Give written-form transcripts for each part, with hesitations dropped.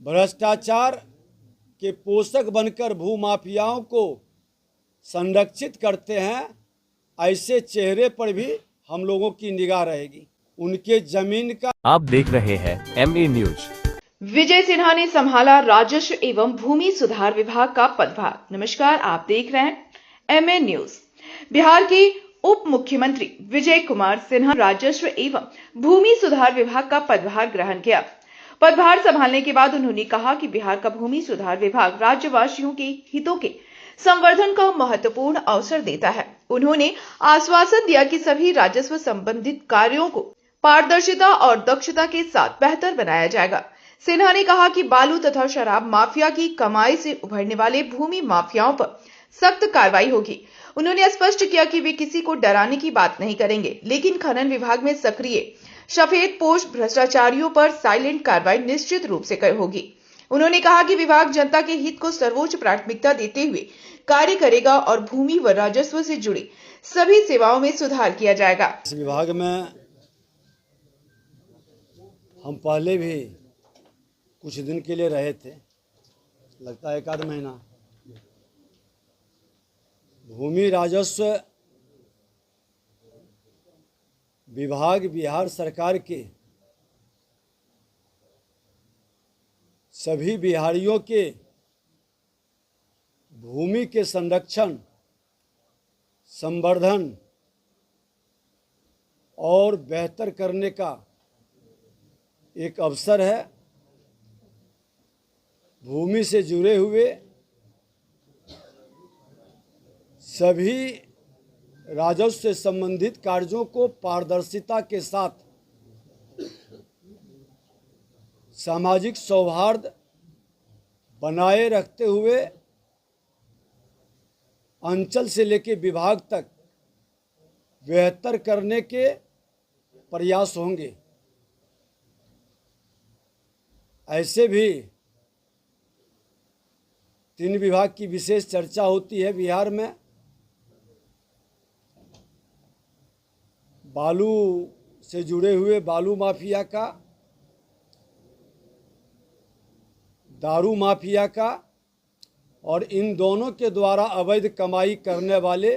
भ्रष्टाचार के पोषक बनकर भूमाफियाओं को संरक्षित करते हैं, ऐसे चेहरे पर भी हम लोगों की निगाह रहेगी। उनके जमीन का। आप देख रहे हैं MA न्यूज। विजय सिन्हा ने संभाला राजस्व एवं भूमि सुधार विभाग का पदभार। नमस्कार, आप देख रहे हैं MA न्यूज। बिहार के उप मुख्यमंत्री विजय कुमार सिन्हा राजस्व एवं भूमि सुधार विभाग का पदभार ग्रहण किया। पदभार संभालने के बाद उन्होंने कहा कि बिहार का भूमि सुधार विभाग राज्यवासियों के हितों के संवर्धन का महत्वपूर्ण अवसर देता है। उन्होंने आश्वासन दिया कि सभी राजस्व संबंधित कार्यों को पारदर्शिता और दक्षता के साथ बेहतर बनाया जाएगा। सिन्हा ने कहा कि बालू तथा शराब माफिया की कमाई से उभरने वाले भूमि माफियाओं पर सख्त कार्रवाई होगी। उन्होंने स्पष्ट किया कि वे किसी को डराने की बात नहीं करेंगे, लेकिन खनन विभाग में सक्रिय सफेदपोश भ्रष्टाचारियों पर साइलेंट कार्रवाई निश्चित रूप से होगी। उन्होंने कहा कि विभाग जनता के हित को सर्वोच्च प्राथमिकता देते हुए कार्य करेगा और भूमि व राजस्व से जुड़ी सभी सेवाओं में सुधार किया जाएगा। इस विभाग में हम पहले भी कुछ दिन के लिए रहे थे, लगता है एक आध महीना। भूमि राजस्व विभाग बिहार सरकार के सभी बिहारियों के भूमि के संरक्षण, संवर्धन और बेहतर करने का एक अवसर है। भूमि से जुड़े हुए सभी राजस्व से संबंधित कार्यों को पारदर्शिता के साथ, सामाजिक सौहार्द बनाए रखते हुए अंचल से लेकर विभाग तक बेहतर करने के प्रयास होंगे। ऐसे भी 3 विभाग की विशेष चर्चा होती है बिहार में। बालू से जुड़े हुए बालू माफिया का, दारू माफिया का, और इन दोनों के द्वारा अवैध कमाई करने वाले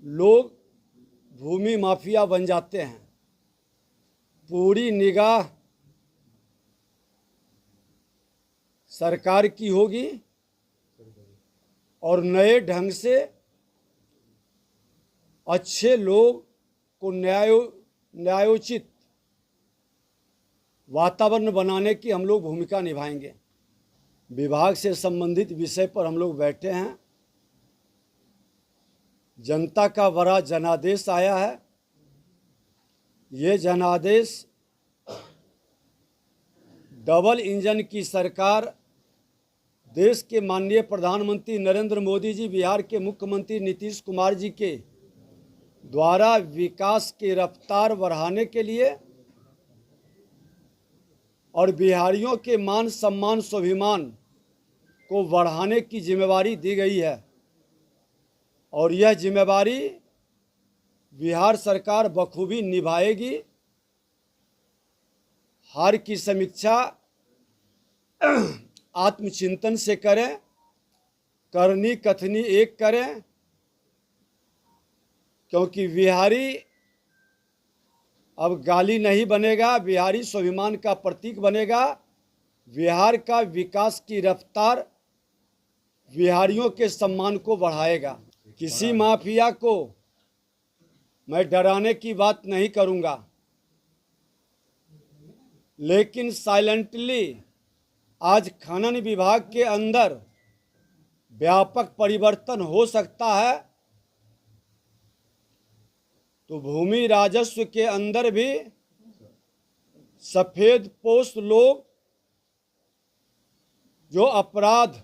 लोग भूमि माफिया बन जाते हैं। पूरी निगाह सरकार की होगी और नए ढंग से अच्छे लोग को न्यायोचित वातावरण बनाने की हम लोग भूमिका निभाएंगे। विभाग से संबंधित विषय पर हम लोग बैठे हैं। जनता का बड़ा जनादेश आया है। ये जनादेश डबल इंजन की सरकार, देश के माननीय प्रधानमंत्री नरेंद्र मोदी जी, बिहार के मुख्यमंत्री नीतीश कुमार जी के द्वारा विकास की रफ्तार बढ़ाने के लिए और बिहारियों के मान सम्मान स्वाभिमान को बढ़ाने की जिम्मेवारी दी गई है। और यह जिम्मेवारी बिहार सरकार बखूबी निभाएगी। हार की समीक्षा आत्मचिंतन से करें, करनी कथनी एक करें, क्योंकि बिहारी अब गाली नहीं बनेगा, बिहारी स्वाभिमान का प्रतीक बनेगा। बिहार का विकास की रफ्तार बिहारियों के सम्मान को बढ़ाएगा। किसी माफिया को मैं डराने की बात नहीं करूंगा, लेकिन साइलेंटली आज खनन विभाग के अंदर व्यापक परिवर्तन हो सकता है, तो भूमि राजस्व के अंदर भी सफेदपोश लोग जो अपराध,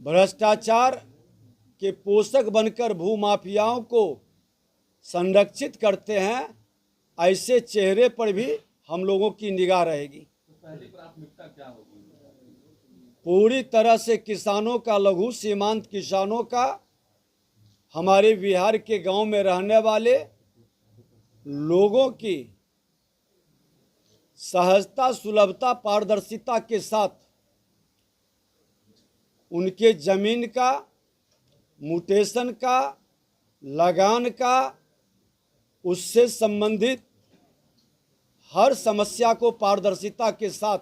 भ्रष्टाचार के पोषक बनकर भूमाफियाओं को संरक्षित करते हैं, ऐसे चेहरे पर भी हम लोगों की निगाह रहेगी। पहली प्राथमिकता क्या होगी? पूरी तरह से किसानों का, लघु सीमांत किसानों का, हमारे बिहार के गांव में रहने वाले लोगों की सहजता, सुलभता, पारदर्शिता के साथ उनके जमीन का, म्यूटेशन का, लगान का, उससे संबंधित हर समस्या को पारदर्शिता के साथ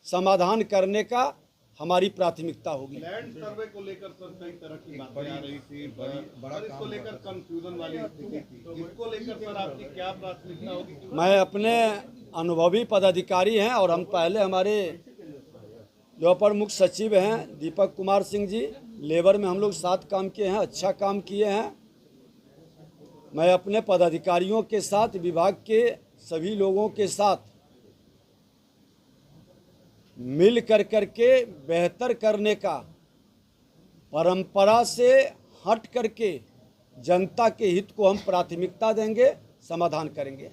समाधान करने का हमारी प्राथमिकता होगी। लैंड सर्वे को लेकर सर कई तरह की बातें आ रही थी, बड़ा इसको लेकर कंफ्यूजन वाली स्थिति थी। इसको लेकर सर आपकी क्या प्राथमिकता होगी? मैं अपने अनुभवी पदाधिकारी हैं और हम पहले हमारे जो अपर मुख्य सचिव हैं दीपक कुमार सिंह जी, लेबर में हम लोग साथ काम किए हैं, अच्छा काम किए हैं। मैं अपने पदाधिकारियों के साथ, विभाग के सभी लोगों के साथ मिल कर के बेहतर करने का, परंपरा से हट करके जनता के हित को हम प्राथमिकता देंगे, समाधान करेंगे।